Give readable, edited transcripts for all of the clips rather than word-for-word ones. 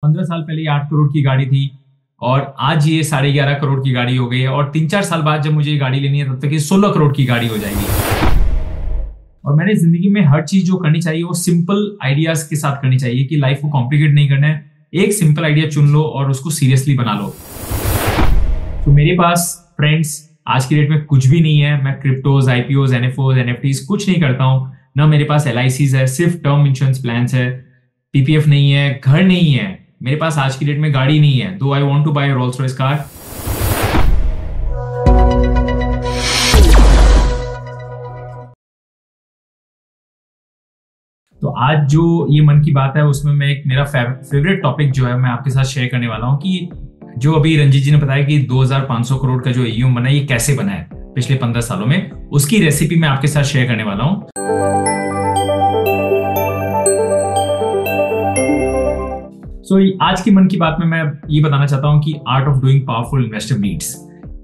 15 साल पहले ये 8 करोड़ की गाड़ी थी और आज ये 11.5 करोड़ की गाड़ी हो गई है। और 3-4 साल बाद जब मुझे ये गाड़ी लेनी है तब तक ये 16 करोड़ की गाड़ी हो जाएगी। और मैंने जिंदगी में हर चीज जो करनी चाहिए वो सिंपल आइडियाज के साथ करनी चाहिए, कि लाइफ को कॉम्प्लिकेट नहीं करना है। एक सिंपल आइडिया चुन लो और उसको सीरियसली बना लो। तो मेरे पास फ्रेंड्स आज की डेट में कुछ भी नहीं है। मैं क्रिप्टोज, आईपीओज, एनएफओज, एनएफटीज कुछ नहीं करता हूं। ना मेरे पास एलआईसीज है, सिर्फ टर्म इंश्योरेंस प्लान्स है। पीपीएफ नहीं है, घर नहीं है। मेरे पास आज की डेट में गाड़ी नहीं है, दो I want to buy Rolls Royce car. तो आज जो ये मन की बात है उसमें मैं एक मेरा फेवरेट टॉपिक जो है मैं आपके साथ शेयर करने वाला हूँ, कि जो अभी रंजीत जी ने बताया कि 2500 करोड़ का जो एयूएम बना है, ये कैसे बना है पिछले 15 सालों में, उसकी रेसिपी मैं आपके साथ शेयर करने वाला हूँ। आज की मन की बात में मैं ये बताना चाहता हूँ कि art of doing powerful investor meets,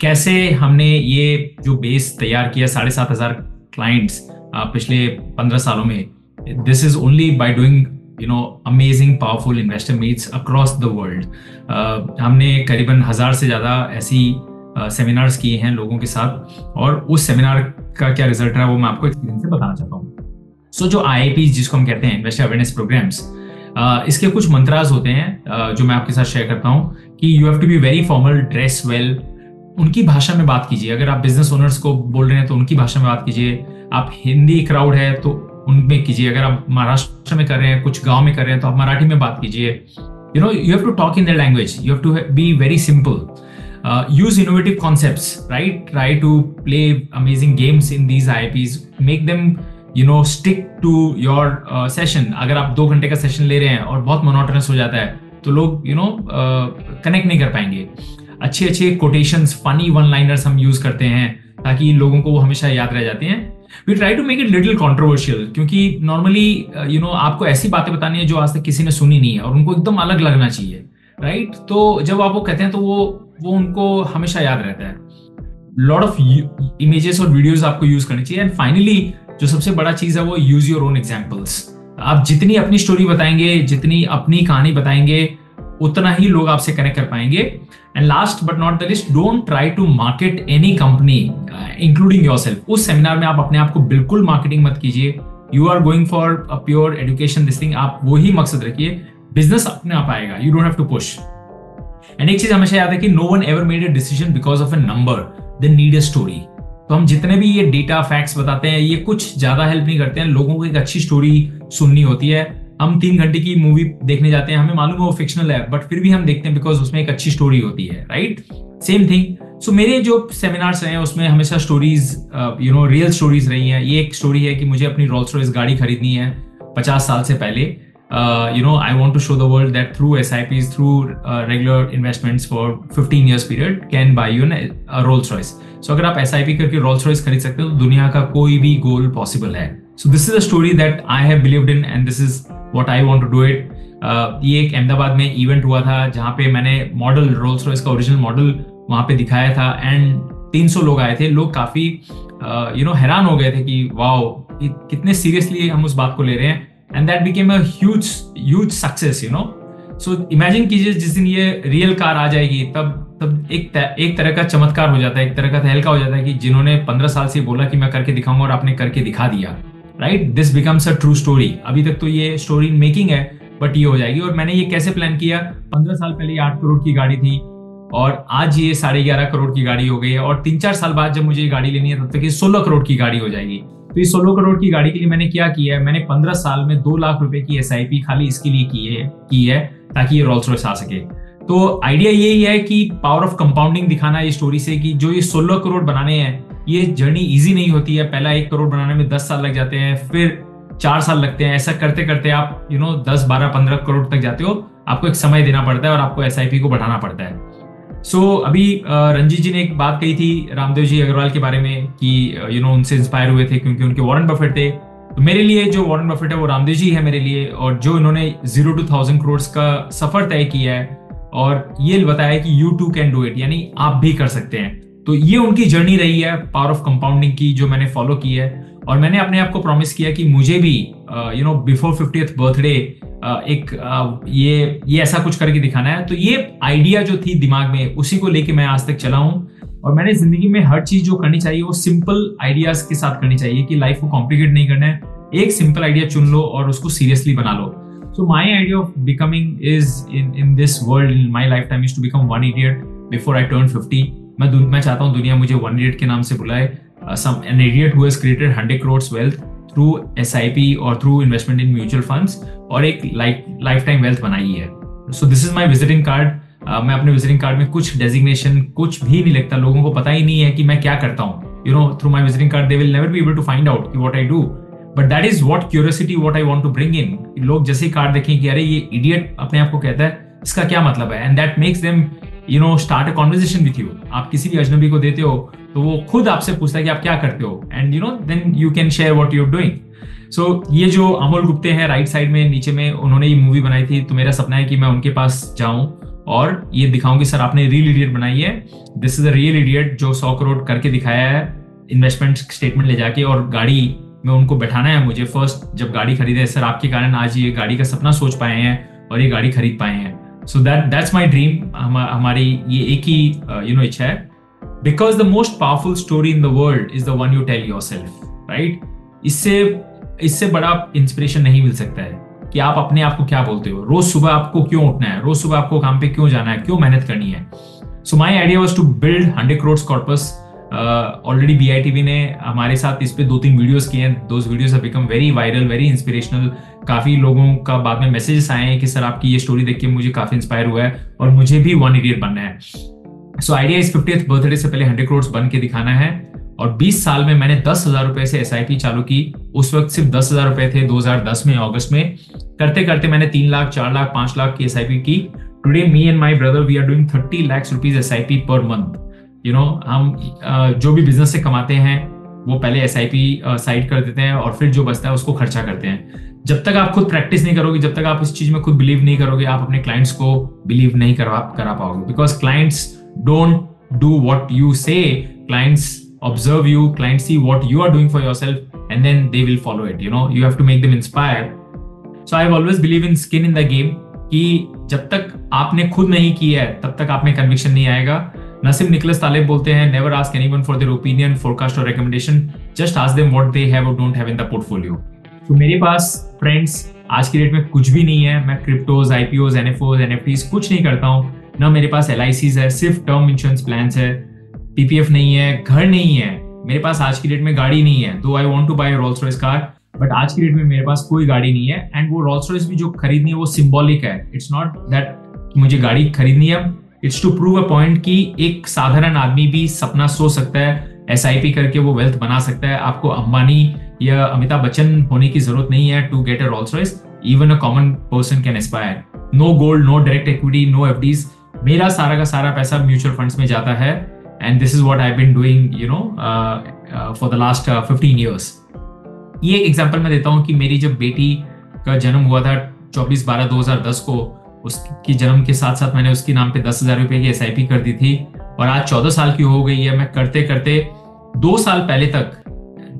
कैसे हमने ये जो बेस तैयार किया 7,500 क्लाइंट्स पिछले 15 सालों में। This is only by doing amazing powerful investor meets across the world. हमने करीबन 1000 से ज्यादा ऐसी सेमिनार्स किए हैं लोगों के साथ, और उस सेमिनार का क्या रिजल्ट रहा वो मैं आपको एक्सपीरियंस से बताना चाहता हूँ। जो आईआईपी जिसको हम कहते हैं, इन्वेस्टर अवेयरनेस प्रोग्राम्स, इसके कुछ मंत्रास होते हैं जो मैं आपके साथ शेयर करता हूँ, कि you have to be very formal, dress well, उनकी भाषा में बात कीजिए। अगर आप बिजनेस ओनर्स को बोल रहे हैं तो उनकी भाषा में बात कीजिए। आप हिंदी क्राउड है तो उनमें कीजिए। अगर आप महाराष्ट्र में कर रहे हैं, कुछ गांव में कर रहे हैं, तो आप मराठी में बात कीजिए। You have to talk in the language, you have to be very simple, use innovative concepts, right? Try to play amazing games in these IPs, make them stick to your session. अगर आप 2 घंटे का session ले रहे हैं और बहुत monotonous हो जाता है तो लोग कनेक्ट नहीं कर पाएंगे। अच्छे अच्छे कोटेशंस, फनी वन लाइनर्स हम यूज करते हैं ताकि लोगों को वो हमेशा याद रह जाते हैं। We try to make it little controversial, क्योंकि नॉर्मली आपको ऐसी बातें बतानी है जो आज तक किसी ने सुनी नहीं है और उनको एकदम अलग लगना चाहिए, राइट? तो जब आप वो कहते हैं तो वो उनको हमेशा याद रहता है। लॉट ऑफ इमेजेस और वीडियोस आपको यूज करनी चाहिए। एंड फाइनली जो सबसे बड़ा चीज है वो यूज योर ओन एग्जाम्पल्स। आप जितनी अपनी स्टोरी बताएंगे, जितनी अपनी कहानी बताएंगे, उतना ही लोग आपसे कनेक्ट कर पाएंगे। And last but not the least, don't try to market any company including yourself. उस सेमिनार में आप अपने आप को बिल्कुल मार्केटिंग मत कीजिए। You are going for a pure education, this thing. आप वही मकसद रखिए, बिजनेस अपने आप आएगा, you don't have to push. And एक चीज हमेशा याद है कि no one ever made a decision because of a number, they need a story. तो हम जितने भी ये डेटा फैक्ट्स बताते हैं, ये कुछ ज्यादा हेल्प नहीं करते हैं। लोगों को एक अच्छी स्टोरी सुननी होती है। हम 3 घंटे की मूवी देखने जाते हैं, हमें मालूम है वो फिक्शनल है, बट फिर भी हम देखते हैं बिकॉज उसमें एक अच्छी स्टोरी होती है, राइट? Same thing. सो मेरे जो सेमिनार्स रहे हैं उसमें हमेशा स्टोरीज, रियल स्टोरीज रही हैं। ये एक स्टोरी है कि मुझे अपनी रोल्स रॉयस गाड़ी खरीदनी है 50 साल से पहले। I want to show the world that through SIPs, through regular investments for 15 years period can buy you a Rolls Royce. So अगर आप SIP करके Rolls Royce खरीद सकते हो तो दुनिया का कोई भी गोल पॉसिबल है। So this is a story that I have believed in and this is what I want to do it. ये एक अहमदाबाद में इवेंट हुआ था जहाँ पे मैंने मॉडल, रोल्स रॉयस का ओरिजिनल मॉडल वहाँ पे दिखाया था एंड 300 लोग आए थे। लोग काफी हैरान हो गए थे कि वाओ, कितने सीरियसली हम उस बात को ले रहे हैं। And that became a huge success, So imagine कीजिए जिस दिन ये रियल कार आ जाएगी, तब एक तरह का चमत्कार हो जाता है, एक तरह का तहलका हो जाता है कि जिन्होंने 15 साल से बोला कि मैं करके दिखाऊंगा और आपने करके दिखा दिया, right? This becomes a true story. अभी तक तो ये स्टोरी मेकिंग है, बट ये हो जाएगी। और मैंने ये कैसे प्लान किया? 15 साल पहले 8 करोड़ की गाड़ी थी और आज ये 11.5 करोड़ की गाड़ी हो गई है। और 3-4 साल बाद जब मुझे ये गाड़ी लेनी है तब तक ये 16 करोड़ की गाड़ी हो जाएगी। तो ये 16 करोड़ की गाड़ी के लिए मैंने क्या किया है? मैंने 15 साल में 2 लाख रुपए की SIP खाली इसके लिए की है ताकि ये रोल्स रॉयस आ सके। तो आइडिया यही है कि पावर ऑफ कंपाउंडिंग दिखाना ये स्टोरी से, कि जो ये 16 करोड़ बनाने हैं, ये जर्नी इजी नहीं होती है। पहला 1 करोड़ बनाने में 10 साल लग जाते हैं, फिर 4 साल लगते हैं। ऐसा करते करते आप 10, 12, 15 करोड़ तक जाते हो। आपको एक समय देना पड़ता है और आपको SIP को बढ़ाना पड़ता है। अभी रंजीत जी ने एक बात कही थी रामदेव जी अग्रवाल के बारे में कि उनसे इंस्पायर हुए थे क्योंकि उनके वॉरेन बफेट थे। तो मेरे लिए जो वॉरेन बफेट है वो रामदेव जी है मेरे लिए, और जो इन्होंने 0 to 1000 करोड़ का सफर तय किया है और ये बताया कि you too can do it, यानी आप भी कर सकते हैं। तो ये उनकी जर्नी रही है पावर ऑफ कंपाउंडिंग की, जो मैंने फॉलो की है। और मैंने अपने आप को प्रॉमिस किया कि मुझे भी बिफोर 50th बर्थडे एक ये ऐसा कुछ करके दिखाना है। तो ये आइडिया जो थी दिमाग में, उसी को लेके मैं आज तक चला हूँ। और मैंने जिंदगी में हर चीज जो करनी चाहिए वो सिंपल आइडियाज के साथ करनी चाहिए, कि लाइफ को कॉम्प्लिकेट नहीं करना है। एक सिंपल आइडिया चुन लो और उसको सीरियसली बना लो। So my idea of becoming is in this world, in my life time, is to become one idiot before I turn 50। मैं चाहता हूँ दुनिया मुझे वन इडियट के नाम से बुलाए, an idiot who has created 100 crores wealth through SIP or through investment in mutual funds, और एक lifetime wealth बनाई है। So this is my visiting card। मैं अपने विजिटिंग कार्ड में कुछ डेजिग्नेशन कुछ भी नहीं लिखता, लोगों को पता ही नहीं है कि मैं क्या करता हूँ। Through my visiting card they will never be able to find out कि what I do, but that is what curiosity, what I want to bring in. लोग जैसे ही कार्ड देखें कि अरे ये इडियट अपने आप को कहता है, इसका क्या मतलब है, and that makes them start a conversation with you. आप किसी भी अजनबी को देते हो तो वो खुद आपसे पूछता है कि आप क्या करते हो, and then you can share what you are doing. So ये जो अमोल गुप्ते हैं राइट साइड में नीचे में, उन्होंने ये मूवी बनाई थी। तो मेरा सपना है कि मैं उनके पास जाऊं और ये दिखाऊं कि सर आपने रियल इडियट बनाई है, this is a real idiot जो 100 करोड़ करके दिखाया है इन्वेस्टमेंट स्टेटमेंट ले जाके, और गाड़ी में उनको बैठाना है मुझे फर्स्ट जब गाड़ी खरीदे, सर आपके कारण आज ये गाड़ी का सपना सोच पाए हैं और ये गाड़ी खरीद पाए हैं। So that's my dream. हमारी ये एक ही इच्छा है, because the most powerful story in the world is the one you tell yourself, right. इससे बड़ा इंस्पिरेशन नहीं मिल सकता है कि आप अपने आप को क्या बोलते हो, रोज सुबह आपको क्यों उठना है, रोज सुबह आपको काम पे क्यों जाना है, क्यों मेहनत करनी है। So my idea was to build 100 crore corpus. Already BITV ने हमारे साथ इस पे 2-3 वीडियोस किए हैं। Those videos have become very viral, very inspirational. काफी लोगों का बाद में मैसेजेस आए हैं कि सर आपकी ये स्टोरी देख के मुझे काफी इंस्पायर हुआ है और मुझे भी वन इडियट बनना है। सो आइडिया इस 50th बर्थडे से पहले 100 करोड़ बन के दिखाना है। और 20 साल में मैंने 10,000 रुपए से SIP चालू की। उस वक्त सिर्फ 10,000 रुपए थे 2010 में, अगस्त में। करते करते मैंने 3 लाख, 4 लाख, 5 लाख की SIP की। Today me and my brother we are doing 30 lakh rupees SIP per month. हम जो भी बिजनेस से कमाते हैं वो पहले SIP साइड कर देते हैं और फिर जो बचता है उसको खर्चा करते हैं। जब तक आप खुद प्रैक्टिस नहीं करोगे, जब तक आप इस चीज में खुद बिलीव नहीं करोगे, आप अपने क्लाइंट्स को बिलीव नहीं करा पाओगे। Because clients don't do what you से, clients observe you, clients see what you are doing for yourself, and then they will follow it. You have to make them inspired. So I've always believed in skin in the game, कि जब तक आपने खुद नहीं किया है तब तक आप में कन्विक्शन नहीं आएगा। नसीम निकोलस तालेब बोलते हैं, never ask anyone for their opinion, forecast or recommendation, just ask them what they have or don't have in the portfolio. तो मेरे पास फ्रेंड्स आज की डेट में कुछ भी नहीं है। मैं क्रिप्टोज, IPOs, NFOs, NFTs कुछ नहीं करता हूँ। ना मेरे पास LICs है, सिर्फ टर्म इंश्योरेंस प्लान्स है। PPF नहीं है, घर नहीं है। मेरे पास आज की डेट में गाड़ी नहीं है। दो I want to buy Rolls Royce car, but आज की डेट में मेरे पास कोई गाड़ी नहीं है। एंड वो रोल्स रॉयस भी जो खरीदनी है वो सिंबॉलिक है। इट्स नॉट दैट मुझे गाड़ी खरीदनी है, it's to prove a point कि एक साधारण आदमी भी सपना सोच सकता है, SIP करके वो वेल्थ बना सकता है। आपको अंबानी या अमिताभ बच्चन होने की जरूरत नहीं है to get a Rolls Royce. Even a common person can aspire. No gold, no direct equity, no FDs। मेरा सारा का सारा पैसा म्यूचुअल फंड्स में जाता है। And this is what I've been doing, for the last 15 years. ये एक एग्जांपल मैं देता हूँ कि मेरी जब बेटी का जन्म हुआ था 24/12/2010 को, उसकी जन्म के साथ साथ मैंने उसके नाम पे 10,000 रुपए की SIP कर दी थी। और आज 14 साल की हो गई है। मैं करते करते 2 साल पहले तक,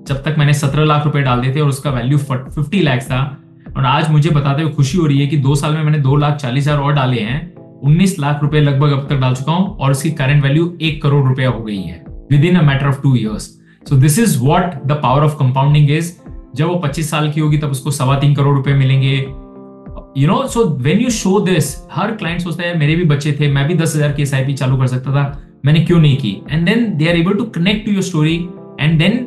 जब तक मैंने 17 लाख रुपए डाल दिए थे और उसका वैल्यू 50 लाख था, और आज मुझे बताते हुए खुशी हो रही है कि 2 साल में मैंने 2,40,000 और डाले हैं। 19 लाख रुपए लगभग अब तक डाल चुका हूं और इसकी करंट वैल्यू 1 करोड़ रुपया हो गई है with in a matter of 2 years. So this is what the power of compounding is. जब वो 25 साल की होगी तब उसको 3.25 करोड़ रुपए मिलेंगे। So when you show this, her client सोचता है मेरे भी बच्चे थे, मैं भी 10,000 की SIP चालू कर सकता था, मैंने क्यों नहीं की। And then they are able to connect to your story, and then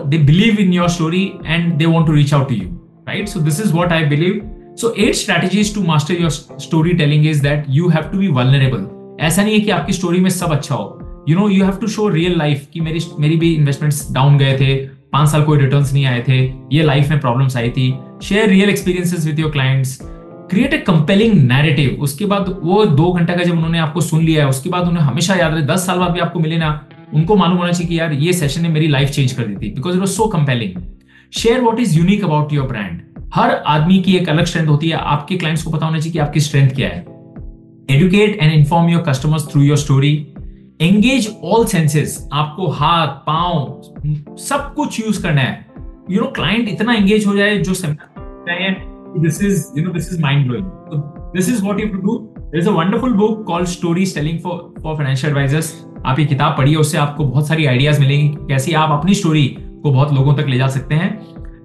they believe in your story and they want to reach out to you, right. So this is what I believe. So 8 strategies to master your storytelling is that you have to be vulnerable. ऐसा नहीं है कि आपकी story में सब अच्छा हो। You have to show real life कि मेरी भी इन्वेस्टमेंट्स डाउन गए थे, 5 साल कोई रिटर्न्स नहीं आए थे, ये लाइफ में प्रॉब्लम्स आई थी। Share real experiences with your clients, create a compelling narrative. उसके बाद वो 2 घंटे का जब उन्होंने आपको सुन लिया है, उसके बाद उन्हें हमेशा याद रहे, 10 साल बाद भी आपको मिले ना, उनको मालूम होना चाहिए कि यार ये सेशन ने मेरी लाइफ चेंज कर दी थी, because it was so compelling. Share what is unique about your brand. हर आदमी की एक अलग स्ट्रेंथ होती है, आपके क्लाइंट्स को पता होना चाहिए कि आपकी स्ट्रेंथ क्या है। Educate and inform your customers through your story. Engage all senses, आपको हाथ, पांव, सब कुछ यूज करना है। क्लाइंट इतना एंगेज हो जाए, जो This is mind blowing. So this is what you have to do. There is a wonderful book called Stories Telling for Financial Advisors. आप ये किताब पढ़िए, उससे आपको बहुत सारी आइडियाज मिलेंगी कैसे आप अपनी स्टोरी को बहुत लोगों तक ले जा सकते हैं.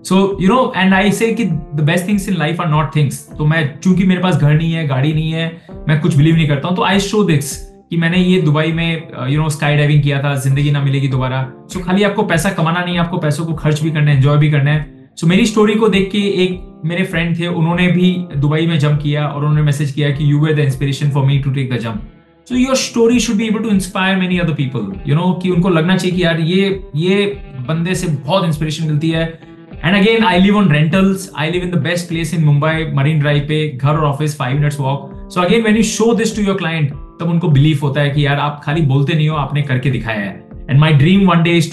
सो एंड आई से कि the best things in life are not things. तो मैं, चूंकि मेरे पास घर नहीं है, गाड़ी नहीं है, मैं कुछ बिलीव नहीं करता हूँ, तो आई शो दिस कि मैंने ये दुबई में स्काई डाइविंग किया था, जिंदगी ना मिलेगी दोबारा. सो खाली आपको पैसा कमाना नहीं है, आपको पैसों को खर्च भी करना है, एंजॉय भी करना है. सो मेरी स्टोरी को देख के एक मेरे फ्रेंड थे, उन्होंने भी दुबई में जंप किया और उन्होंने मैसेज किया कि you were the inspiration for me to take the jump. So your story should be able to inspire many other people, कि उनको लगना चाहिए कि यार ये बंदे से बहुत इंस्पिरेशन मिलती है. And again, I live on rentals, I live in the best place in Mumbai, Marine Drive पे, घर और office 5 minutes walk. So again, when you show this to your client, तब उनको बिलीफ होता है कि यार आप खाली बोलते नहीं हो, आपने करके दिखाया है. And my dream one day is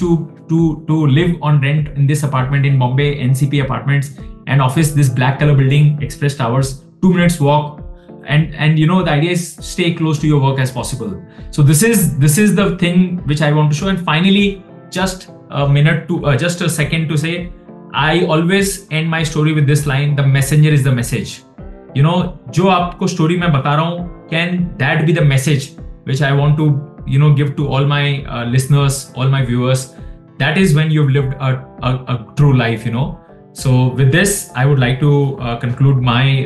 to live on rent in this apartment in Bombay, NCP apartments, and office, this black color building, Express Towers, 2 minutes walk, and the idea is stay close to your work as possible. So this is the thing which I want to show. And finally, just a second to say, I always end my story with this line: the messenger is the message. जो आपको story मैं बता रहा हूँ, can that be the message which I want to give to all my listeners, all my viewers? That is when you've lived a true life, So with this, I would like to conclude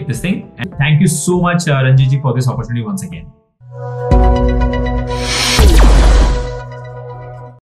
this thing. And thank you so much, Ranjit ji, for this opportunity once again.